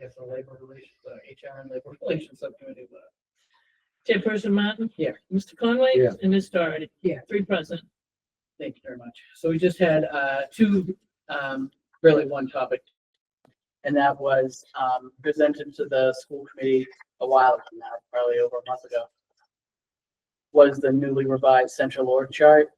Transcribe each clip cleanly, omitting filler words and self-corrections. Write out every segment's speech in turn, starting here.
guess, the labor relations, HR and labor relations subcommittee. Chairperson Martin? Here. Mr. Conway? Yeah. And Ms. Doherty? Yeah. 3 present. Thank you very much. So we just had two, really one topic, and that was presented to the school committee a while ago now, probably over a month ago, was the newly revised central org chart.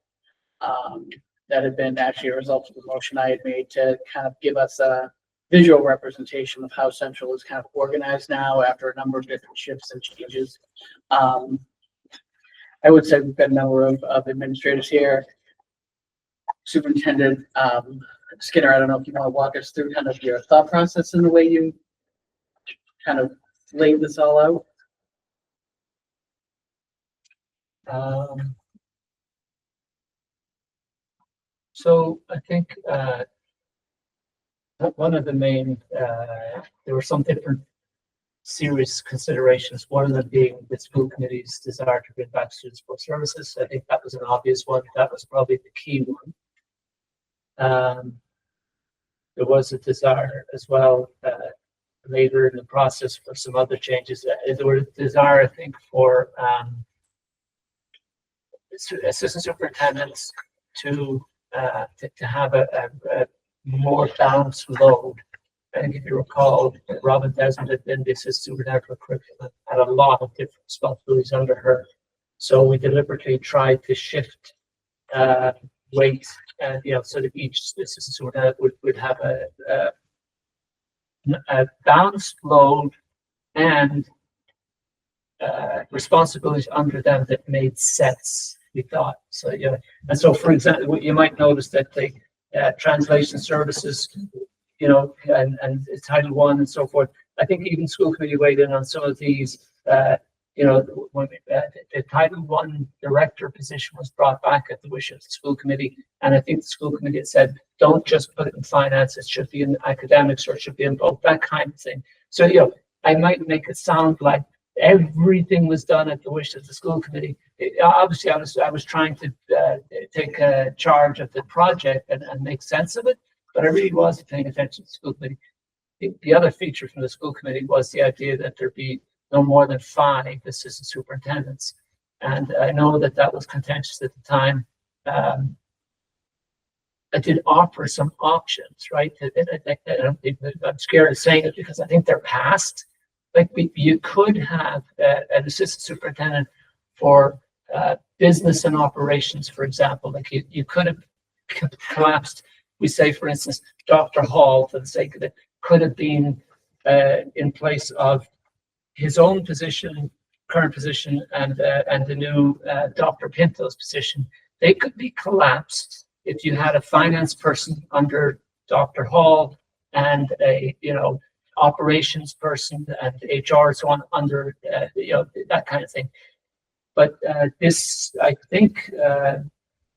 That had been actually a result of the motion I had made to kind of give us a visual representation of how central is kind of organized now after a number of different shifts and changes. I would say we've got a number of administrators here. Superintendent Skinner, I don't know if you want to walk us through kind of your thought process in the way you kind of laid this all out. So I think one of the main, there were some different serious considerations. One of them being the school committee's desire to bring back student support services. I think that was an obvious one. That was probably the key one. There was a desire as well later in the process for some other changes. There was a desire, I think, for assistant superintendents to have a more balanced load. I think if you recall, Robin Desmond had been the assistant superintendent for curriculum, had a lot of different responsibilities under her. So we deliberately tried to shift weight, so that each assistant superintendent would have a balanced load and responsibilities under them that made sense, we thought. So yeah, and so for example, you might notice that the translation services, and Title I and so forth. I think even school committee weighed in on some of these. When the Title I director position was brought back at the wish of the school committee, and I think the school committee had said, don't just put it in finance; it should be in academics, or it should be in both, that kind of thing. So I might make it sound like everything was done at the wish of the school committee. Obviously, I was trying to take charge of the project and make sense of it, but I really wasn't paying attention to the school committee. The other feature from the school committee was the idea that there be no more than 5 assistant superintendents, and I know that was contentious at the time. I did offer some options, right? I'm scared of saying it because I think they're passed. Like you could have an assistant superintendent for business and operations, for example. Like you could have collapsed. We say, for instance, Dr. Hall, for the sake of it, could have been in place of his own position, current position, and the new Dr. Pinto's position. They could be collapsed if you had a finance person under Dr. Hall and a operations person and HR, so on, under that kind of thing. But this, I think,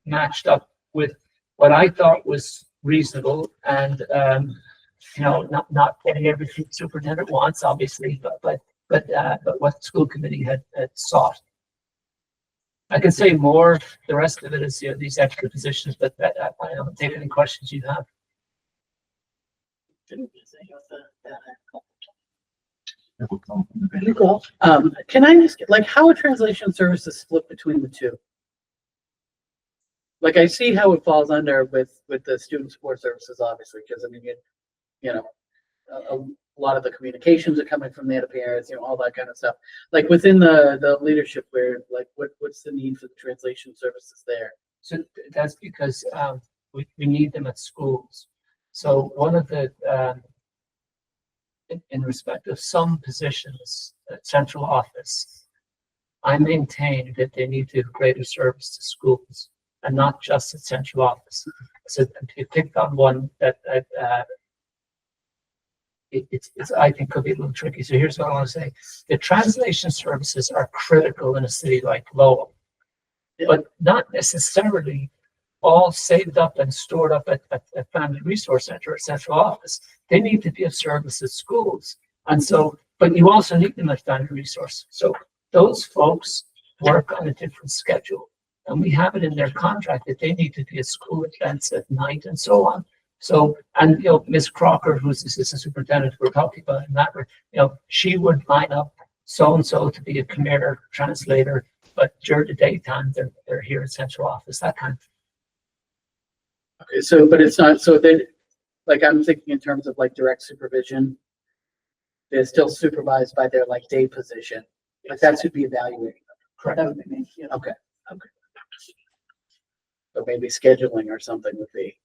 matched up with what I thought was reasonable, and not getting everything the superintendent wants, obviously, but what the school committee had sought. I can say more. The rest of it is these extra positions, but I don't take any questions you have. Can I ask, how are translation services split between the two? I see how it falls under with the student support services, obviously, because a lot of the communications are coming from the parents, all that kind of stuff. Within the leadership, where what's the need for the translation services there? So that's because we need them at schools. So one of the in respect of some positions at central office, I maintain that they need to give greater service to schools and not just at central office. So you picked on one that it's I think could be a little tricky. So here's what I want to say: the translation services are critical in a city like Lowell, but not necessarily all saved up and stored up at Family Resource Center or central office. They need to be of service at schools, and so, but you also need them at Family Resource. So those folks work on a different schedule, and we have it in their contract that they need to be at school events at night and so on. So, and, you know, Ms. Crocker, who's the assistant superintendent we're talking about in that, you know, she would line up so-and-so to be a Khmer translator, but during the daytime, they're here in central office, that kind of. Okay, so, but it's not, so then, like, I'm thinking in terms of like direct supervision. They're still supervised by their like day position, but that should be evaluating. Correct. That would be me, yeah. Okay. So maybe scheduling or something would be,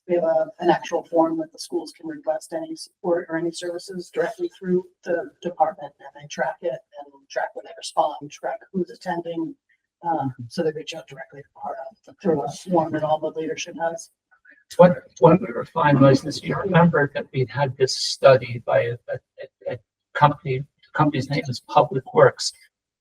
We have an actual form that the schools can request any support or any services directly through the department, and they track it and track when they respond, track who's attending. So they reach out directly to part of through a form that all the leadership has. What we were finding was this, you remember that we'd had this study by a company, the company's name is Public Works.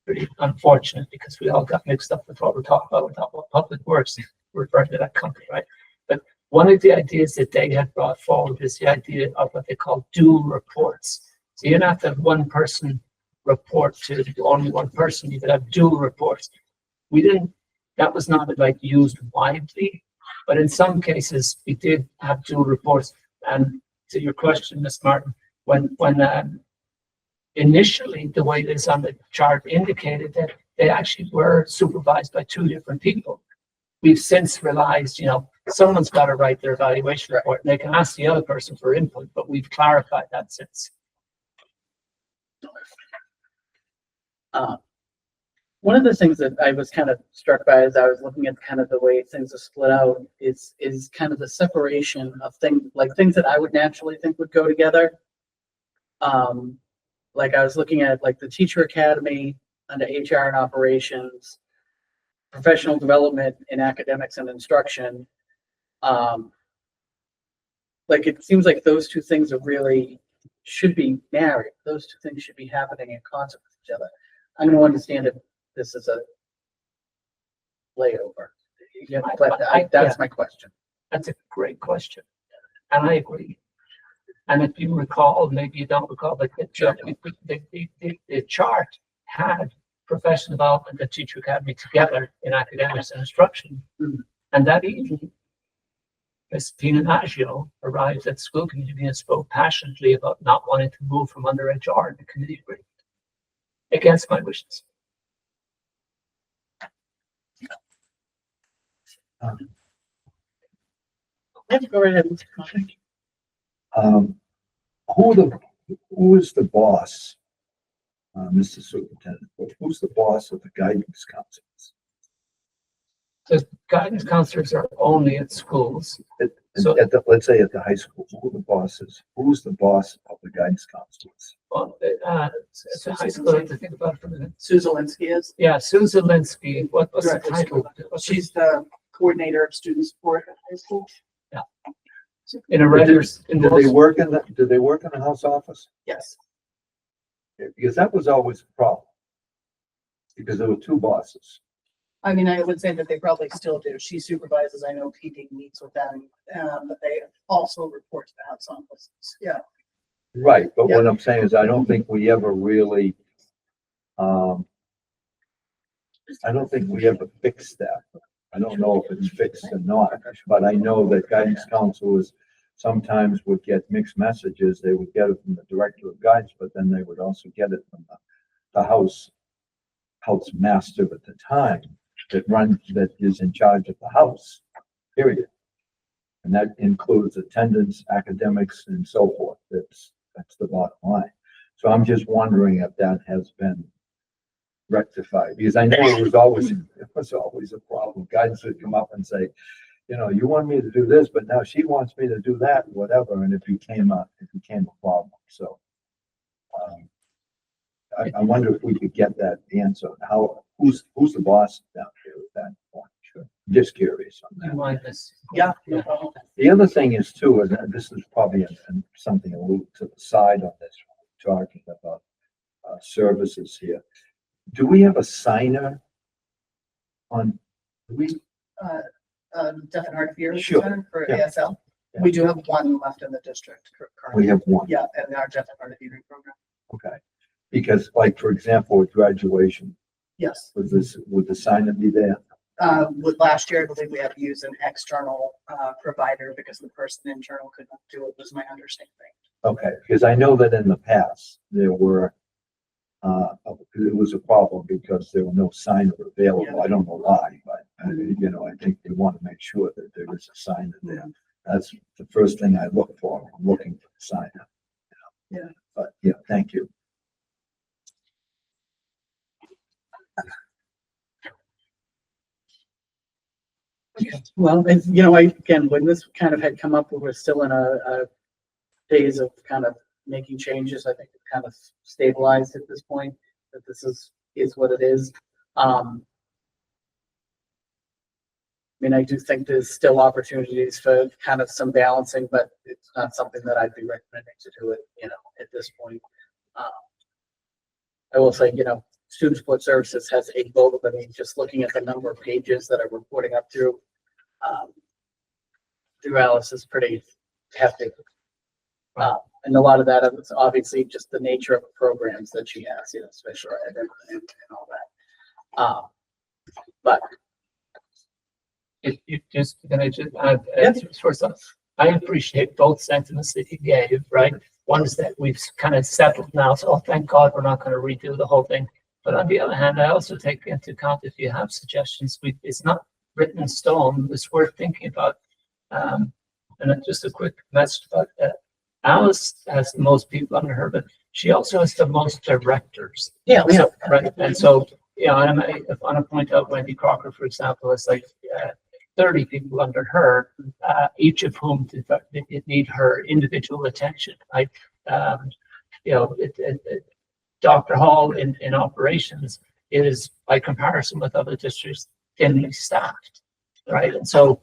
Pretty unfortunate because we all got mixed up with what we're talking about. We're talking about Public Works, referring to that company, right? But one of the ideas that they had brought forward is the idea of what they call dual reports. So you don't have to have one person report to only one person, you could have dual reports. That was not like used widely, but in some cases we did have dual reports. And to your question, Ms. Martin, when initially the way it is on the chart indicated that they actually were supervised by two different people. We've since realized, you know, someone's got to write their evaluation report and they can ask the other person for input, but we've clarified that since. one of the things that I was kind of struck by as I was looking at kind of the way things are split out is kind of the separation of things, like things that I would naturally think would go together. Like I was looking at like the teacher academy under HR and operations, professional development in academics and instruction. Like it seems like those two things are really should be married. Those two things should be happening in concert with each other. I'm going to understand if this is a layover. Yeah, but that's my question. That's a great question. And I agree. And if you recall, maybe you don't recall, but the chart had professional development and teacher academy together in academics and instruction. Mhm. And that evening, Ms. Tina Naggio arrived at school committee and spoke passionately about not wanting to move from under HR in the committee agreement against my wishes. Let's go right ahead. Who is the boss, Mr. Superintendent? Who's the boss of the guidance councils? The guidance counselors are only at schools. So- Let's say at the high school, who the boss is? Who's the boss of the guidance counselors? Well, it's a high school, I have to think about it for a minute. Sue Zielinski is. Yeah, Sue Zielinski, what's the Director of title? She's the coordinator of student support at high school. In a regular, in Do they most, work in the House office? Yes. Because that was always a problem. Because there were two bosses. I mean, I would say that they probably still do. She supervises, I know PD meets with them, but they also report to the House offices. Yeah. Right, but what I'm saying is I don't think we ever really, I don't think we ever fixed that. I don't know if it's fixed or not, but I know that guidance counselors sometimes would get mixed messages. They would get it from the director of guidance, but then they would also get it from the house master at the time that is in charge of the house, period. And that includes attendance, academics, and so forth. That's the bottom line. So I'm just wondering if that has been rectified, because I know it was always a problem. Guidance would come up and say, you know, you want me to do this, but now she wants me to do that, whatever, and it became a problem. So I wonder if we could get that answer. Who's the boss down here at that point? Sure. Just curious on you that. mind this? Yeah. No problem. The other thing is too, and this is probably something a little to the side on this, talking about services here. Do we have a signer on, do we? Deaf and hard of hearing Sure. center for Yeah. ASL. Yeah. We do have one left in the district currently. We have one. Yeah, and our deaf and hard of hearing program. Okay. Because like, for example, with graduation, Yes. would the signer be there? With last year, I believe we had to use an external, provider because the person internal couldn't do it, was my understanding. Okay, because I know that in the past, there were, it was a problem because there were no signer available. I don't know why, but, you know, I think we want to make sure that there is a signer there. That's the first thing I look for. I'm looking for the signer. You know. Yeah. But, yeah, thank you. Well, and, you know, again, when this kind of had come up, we were still in a phase of kind of making changes. I think it kind of stabilized at this point, that this is what it is. I mean, I do think there's still opportunities for kind of some balancing, but it's not something that I'd be recommending to do it, you know, at this point. I will say, you know, Student Support Services has a goal, but I mean, just looking at the number of pages that are reporting up through Alice is pretty hefty. And a lot of that is obviously just the nature of the programs that she has, you know, special ed and all that. But It just, can I just add, first off, I appreciate both sentiments that you gave, right? One is that we've kind of settled now, so thank God we're not going to redo the whole thing. But on the other hand, I also take into account if you have suggestions, it's not written in stone, it's worth thinking about. And just a quick message about that. Alice has the most people under her, but she also has the most directors. yeah, So, right, and so, you know, and I want to point out Wendy Crocker, for example, is like 30 people under her, each of whom need her individual attention. Right, you know, Dr. Hall in operations is, by comparison with other districts, thinly staffed, right? And so,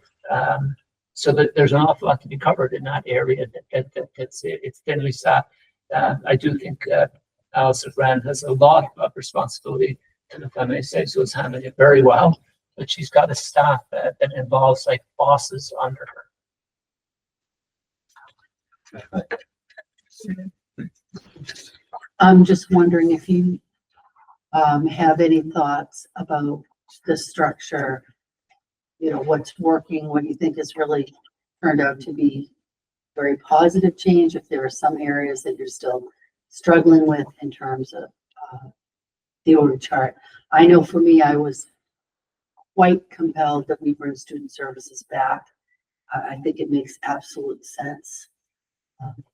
so that there's an awful lot to be covered in that area. It's thinly staffed. I do think Alice Grand has a lot of responsibility, and if I may say so, is handling it very well. But she's got a staff that involves like bosses under her. I'm just wondering if you have any thoughts about the structure, you know, what's working, what you think has really turned out to be very positive change, if there are some areas that you're still struggling with in terms of the org chart. I know for me, I was quite compelled that we bring student services back. I think it makes absolute sense.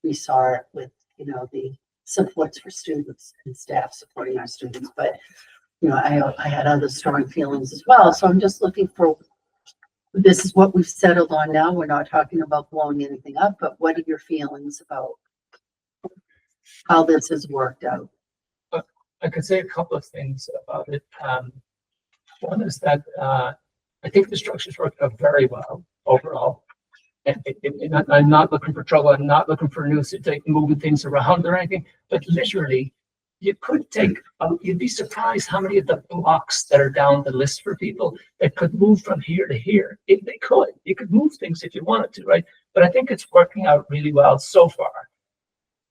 We saw it with, you know, the supports for students and staff supporting our students, but, you know, I had other strong feelings as well. So I'm just looking for, this is what we've settled on now. We're not talking about blowing anything up, but what are your feelings about how this has worked out? I could say a couple of things about it. One is that I think the structures worked out very well overall. And I'm not looking for trouble. I'm not looking for news to take moving things around or anything. But literally, you could take. You'd be surprised how many of the blocks that are down the list for people that could move from here to here. If they could, you could move things if you wanted to, right? But I think it's working out really well so far.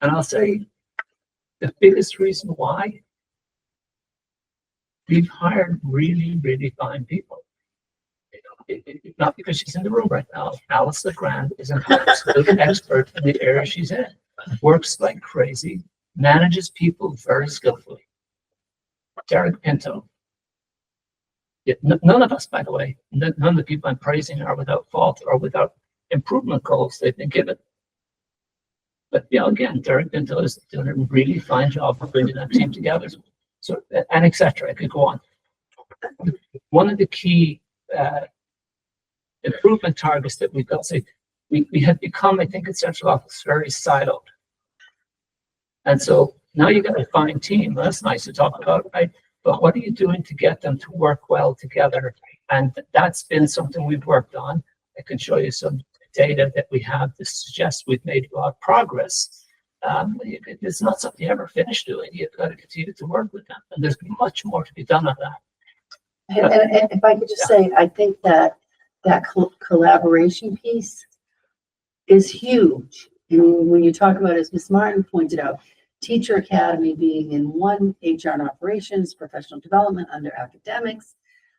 And I'll say the biggest reason why. We've hired really, really fine people. Not because she's in the room right now. Alice LeGrand is an absolute expert in the area she's in. Works like crazy, manages people very skillfully. Derek Pinto. None of us, by the way, none of the people I'm praising are without fault or without improvement goals they've been given. But, you know, again, Derek Pinto is doing a really fine job of bringing that team together. So, and et cetera, I could go on. One of the key improvement targets that we've got, say, we had become, I think, at central office very siloed. And so now you got a fine team. That's nice to talk about, right? But what are you doing to get them to work well together? And that's been something we've worked on. I can show you some data that we have to suggest we've made a lot of progress. It's not something you ever finish doing. You've got to continue to work with them. And there's much more to be done on that. And if I could just say, I think that collaboration piece is huge. I mean, when you talk about, as Ms. Martin pointed out, Teacher Academy being in one, HR and operations, professional development under academics,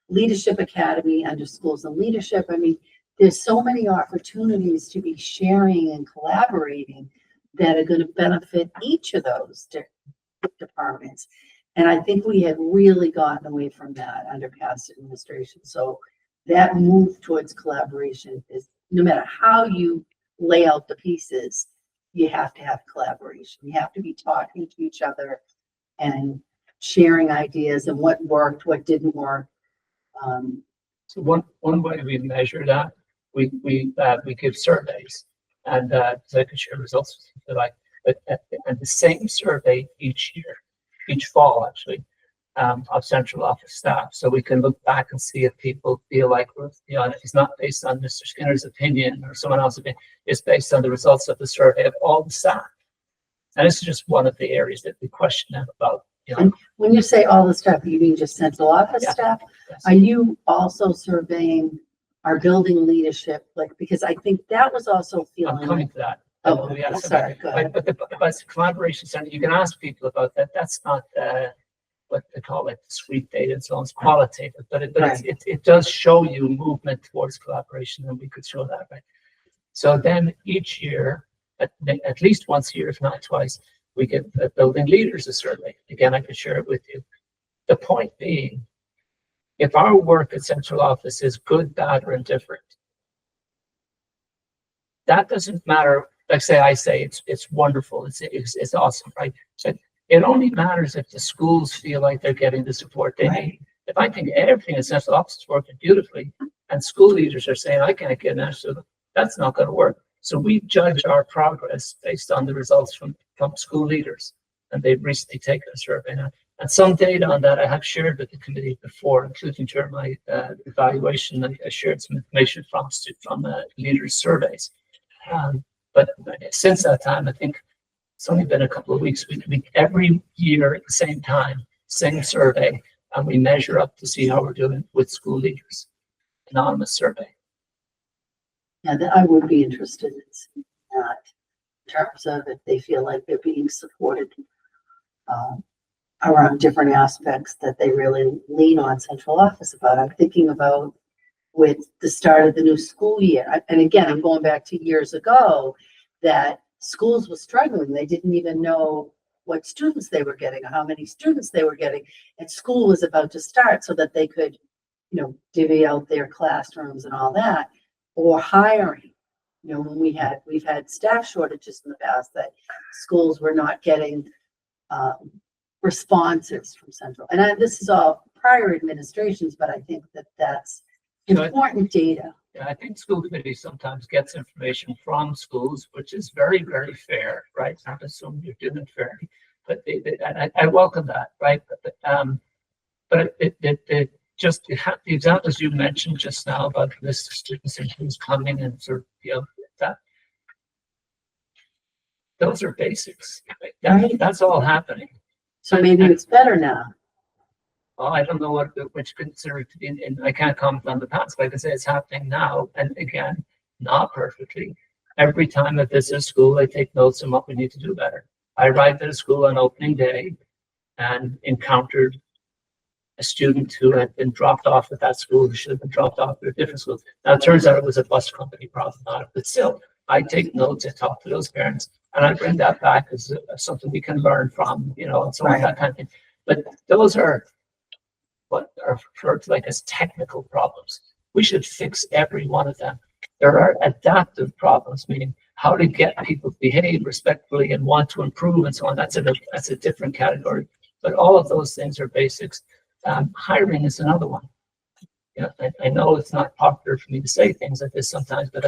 leadership academy under schools and leadership. I mean, there's so many opportunities to be sharing and collaborating that are going to benefit each of those departments. And I think we had really gotten away from that under past administration. So that move towards collaboration is, no matter how you lay out the pieces, you have to have collaboration. You have to be talking to each other and sharing ideas and what worked, what didn't work. So one way we measure that, we give surveys, and so I can share results if you like, and the same survey each year, each fall actually, of central office staff. So we can look back and see if people feel like, it's not based on Mr. Skinner's opinion or someone else's opinion, it's based on the results of the survey of all the staff. And this is just one of the areas that we question them about. And when you say all the stuff, you mean just central office Yeah. staff? Yes. Are you also surveying our building leadership? Like, because I think that was also I'm feeling. coming to that. Oh, Yes, sorry, go ahead. But the collaboration center, you can ask people about that. That's not what they call it, sweet data and so on. It's qualitative, but Right. it does show you movement towards collaboration, and we could show that, right? So then each year, at least once a year, if not twice, we give building leaders a survey. Again, I could share it with you. The point being, if our work at central office is good, bad, or indifferent, that doesn't matter. Like I say it's wonderful. It's awesome, right? So it only matters if the schools feel like they're getting the support they need. If I think everything in central office is working beautifully, and school leaders are saying I can't get an answer, that's not going to work. So we judge our progress based on the results from school leaders, and they've recently taken a survey now. And some data on that I have shared with the committee before, including during my evaluation. I shared some information from leaders' surveys. But since that time, I think it's only been a couple of weeks. We every year at the same time, same survey, and we measure up to see how we're doing with school leaders. Anonymous survey. Yeah, I would be interested in seeing that in terms of if they feel like they're being supported around different aspects that they really lean on central office about. I'm thinking about with the start of the new school year. And again, I'm going back to years ago that schools were struggling. They didn't even know what students they were getting or how many students they were getting. And school was about to start so that they could, divvy out their classrooms and all that. Or hiring, when we've had staff shortages in the past that schools were not getting responses from central. And this is all prior administrations, but I think that's important data. Yeah, I think school committee sometimes gets information from schools, which is very, very fair, right? Not assume you're doing it fairly, but I welcome that, right? But just the examples you mentioned just now about the list of students and who's coming and sort of, that those are basics. Right? That's all happening. So maybe it's better now. Well, I don't know which consider it to be in, I can't comment on the past, but I can say it's happening now. And again, not perfectly. Every time I visit a school, I take notes on what we need to do better. I arrived at a school on opening day and encountered a student who had been dropped off at that school, who should have been dropped off at a different school. Now, it turns out it was a bus company problem, but still, I take notes, I talk to those parents, and I bring that back as something we can learn from, and so on, that kind of thing. But those are what are referred to as technical problems. We should fix every one of them. There are adaptive problems, meaning how to get people to behave respectfully and want to improve and so on. That's a different category. But all of those things are basics. Hiring is another one. I know it's not popular for me to say things like this sometimes, but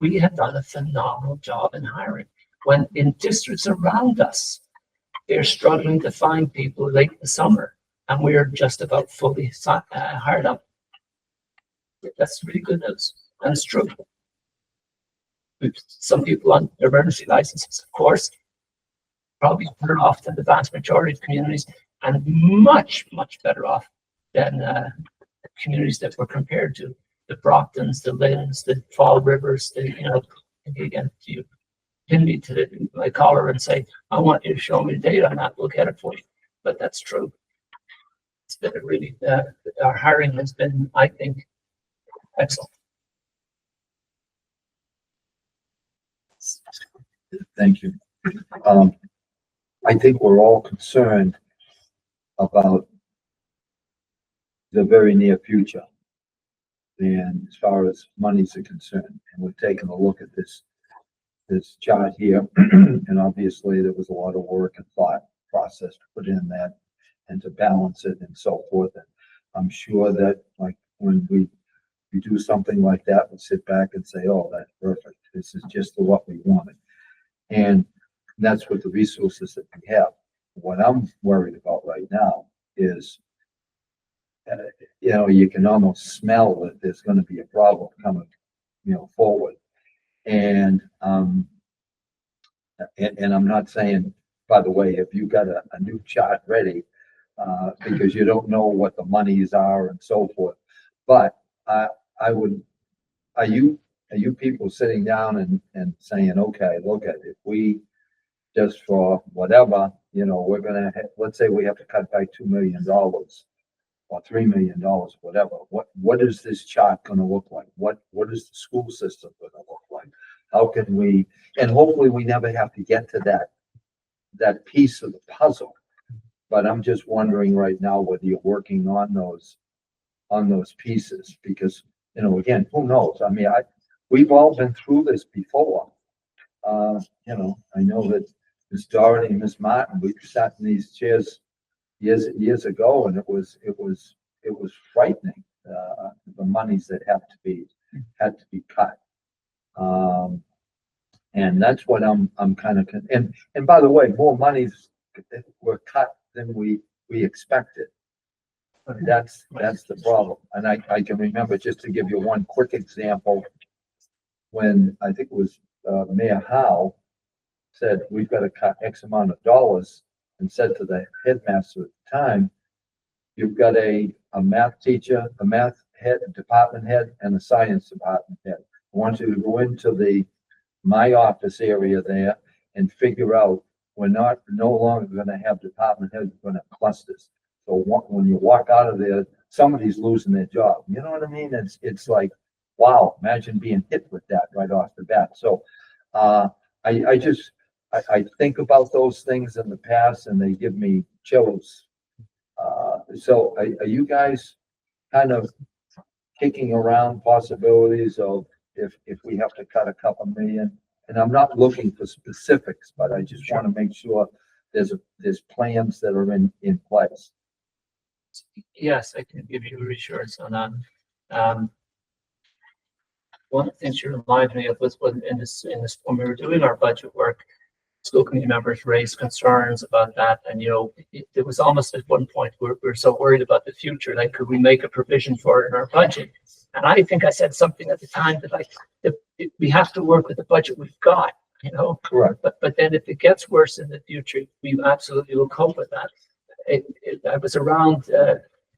we have done a phenomenal job in hiring. When in districts around us, they're struggling to find people late in the summer, and we're just about fully hired up. That's really good news, and it's true. Some people on emergency licenses, of course, probably better off than the vast majority of communities, and much, much better off than communities that we're compared to, the Brocktons, the Lynn's, the Fall Rivers, again, you pin me to my collar and say, I want you to show me the data on that, we'll get it for you. But that's true. It's been a really, our hiring has been, I think, excellent. Thank you. I think we're all concerned about the very near future. And as far as monies are concerned, and we're taking a look at this chart here, and obviously there was a lot of work and thought process to put in that and to balance it and so forth. And I'm sure that like when we do something like that, we sit back and say, oh, that's perfect. This is just what we wanted. And that's what the resources that we have. What I'm worried about right now is, you can almost smell that there's going to be a problem coming, forward. And I'm not saying, by the way, if you got a new chart ready, because you don't know what the monies are and so forth. But I would, are you people sitting down and saying, okay, look at it, if we just for whatever, we're gonna let's say we have to cut back $2 million or $3 million, whatever. What is this chart gonna look like? What is the school system gonna look like? How can we, and hopefully we never have to get to that piece of the puzzle. But I'm just wondering right now whether you're working on those pieces, because, again, who knows? I mean, we've all been through this before. I know that Ms. Doherty and Ms. Martin, we sat in these chairs years ago, and it was frightening, the monies that had to be cut. And that's what I'm kind of, and by the way, more monies were cut than we expected. That's the problem. And I can remember, just to give you one quick example, when I think it was Mayor Howe said, we've got to cut X amount of dollars, and said to the headmaster at the time, you've got a math teacher, a math head, a department head, and a science department head. I want you to go into my office area there and figure out, we're no longer going to have department heads, we're going to have clusters. So when you walk out of there, somebody's losing their job. You know what I mean? It's like, wow, imagine being hit with that right off the bat. So I think about those things in the past, and they give me chills. So are you guys kind of kicking around possibilities of if we have to cut a couple million? And I'm not looking for specifics, but I just want to make sure there's plans that are in place. Yes, I can give you reassurance on that. One of the things you reminded me of was when when we were doing our budget work, school committee members raised concerns about that. And, it was almost at one point we were so worried about the future, like, could we make a provision for it in our budget? And I think I said something at the time that we have to work with the budget we've got, Correct. But then if it gets worse in the future, we absolutely will cope with that. I was around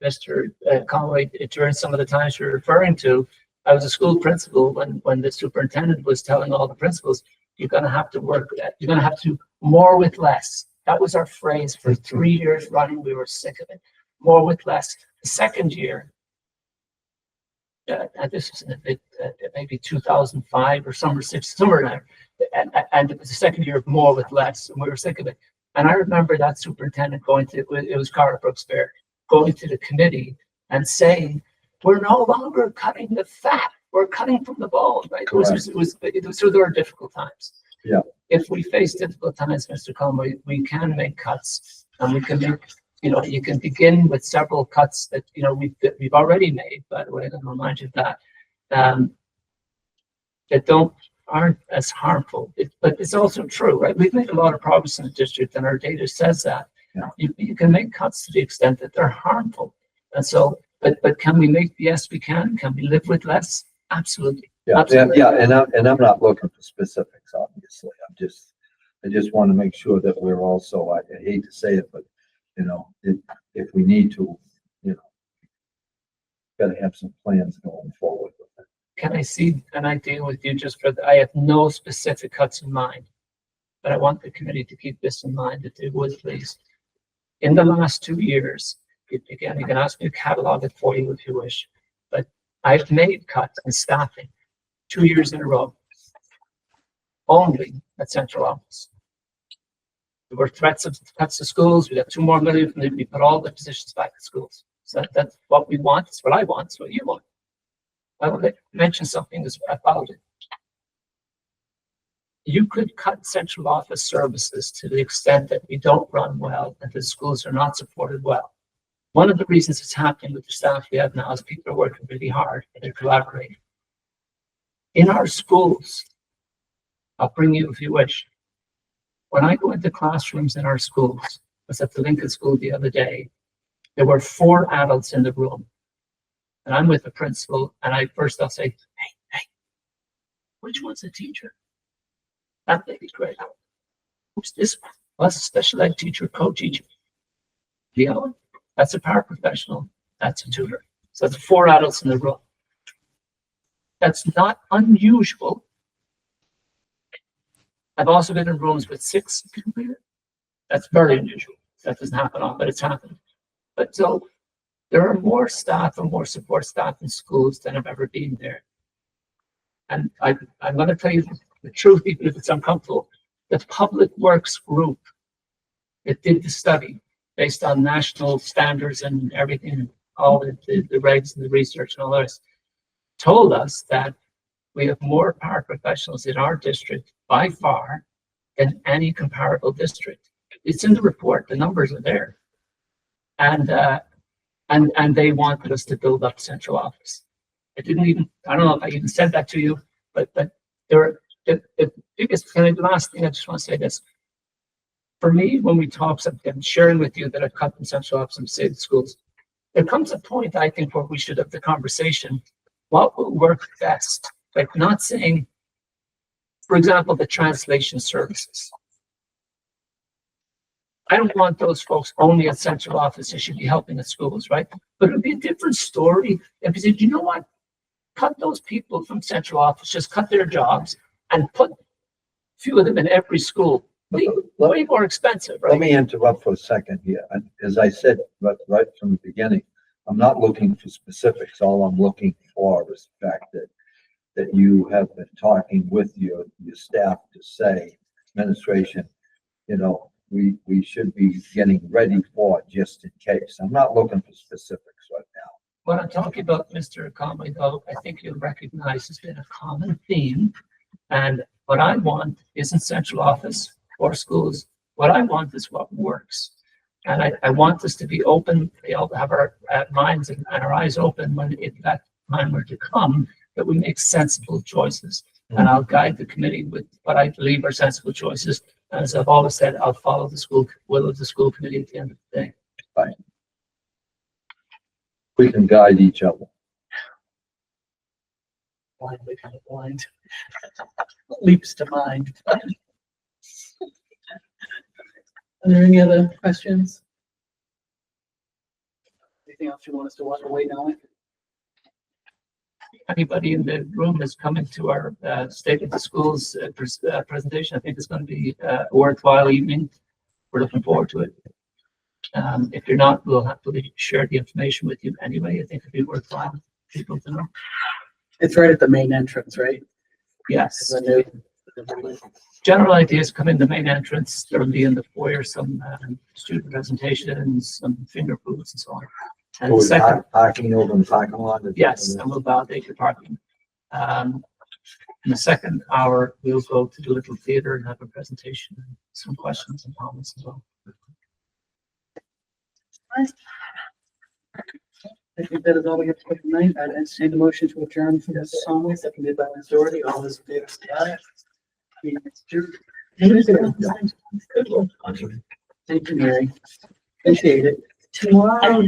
Mr. Conway during some of the times you're referring to. I was a school principal when the superintendent was telling all the principals, you're going to have to work with that. You're going to have to do more with less. That was our phrase for 3 years running. We were sick of it. More with less. The second year, this was maybe 2005 or somewhere there. And it was the second year of more with less, and we were sick of it. And I remember that superintendent it was Cara Brooks Fair, going to the committee and saying, we're no longer cutting the fat, we're cutting from the bone, right? So there were difficult times. Yeah. If we face difficult times, Mr. Conway, we can make cuts, and we can make, you can begin with several cuts that, we've already made, by the way, and I'll remind you of that, that aren't as harmful. But it's also true, right? We've made a lot of progress in the district, and our data says that. Yeah. You can make cuts to the extent that they're harmful. And so, but can we make, yes, we can. Can we live with less? Absolutely. Yeah, Absolutely. yeah, and I'm not looking for specifics, obviously. I just want to make sure that we're also, I hate to say it, but if we need to, gotta have some plans going forward with it. Can I see an idea with you I have no specific cuts in mind, but I want the committee to keep this in mind, if they would, please. In the last 2 years, Again, you can ask me to catalog it for you if you wish, but I've made cuts in staffing 2 years in a row, only at central office. There were threats of cuts to schools. We got 2 more million, and we put all the positions back at schools. So that's what we want. It's what I want. It's what you want. I will mention something that's about it. You could cut central office services to the extent that we don't run well and the schools are not supported well. One of the reasons it's happening with the staff we have now is people are working really hard and they're collaborating. In our schools, I'll bring you if you wish. When I go into classrooms in our schools, I was at the Lincoln School the other day, there were 4 adults in the room. And I'm with the principal, and I'll say, hey, which one's a teacher? That may be great. Who's this one? Well, that's a special ed teacher, co-teacher. The other one, that's a paraprofessional, that's a tutor. So that's 4 adults in the room. That's not unusual. I've also been in rooms with 6 people here. That's very unusual. That doesn't happen often, but it's happened. But so there are more staff and more support staff in schools than have ever been there. And I'm going to tell you the truth, even if it's uncomfortable. The Public Works group that did the study based on national standards and everything, all the regs and the research and all this, told us that we have more paraprofessionals in our district by far than any comparable district. It's in the report, the numbers are there. And they wanted us to build up central office. I don't know if I even said that to you, but the biggest, the last thing I just want to say this. For me, when we talk, I'm sharing with you that I've cut in central office and state schools, there comes a point, I think, where we should have the conversation, what will work best? Like not saying, for example, the translation services. I don't want those folks only at central office. They should be helping at schools, right? But it would be a different story if you said, you know what? Cut those people from central office, just cut their jobs and put a few of them in every school. Way more expensive, right? Let me interrupt for a second here. And as I said right from the beginning, I'm not looking for specifics. All I'm looking for is the fact that you have been talking with your staff to say, administration, you know, we should be getting ready for it just in case. I'm not looking for specifics right now. What I'm talking about, Mr. Conway, though, I think you'll recognize has been a common theme. And what I want isn't central office or schools. What I want is what works. And I want us to be open, be able to have our minds and our eyes open when if that time were to come, that we make sensible choices. And I'll guide the committee with what I believe are sensible choices. As I've always said, I'll follow the will of the school committee at the end of the day. Fine. We can guide each other. Blindly kind of blind. Leaps to mind. Are there any other questions? Anything else you want us to walk away now? Anybody in the room is coming to our State of the Schools presentation. I think it's going to be a worthwhile evening. We're looking forward to it. If you're not, we'll happily share the information with you anyway. I think it'd be worthwhile for people to know. It's right at the main entrance, right? Yes. The new. General ideas come in the main entrance. There will be in the foyer some student presentations, some finger foods and so on. And the second, Parking over in the parking lot. yes, and we'll validate your parking. In the second hour, we'll go to the little theater and have a presentation, and some questions and comments as well. I think that is all we have for tonight. I'd entertain the motion to adjourn for this song, seconded by majority. All those in favor say aye. Meeting is adjourned. Good one. Thank you, Mary. Appreciate it. Tomorrow,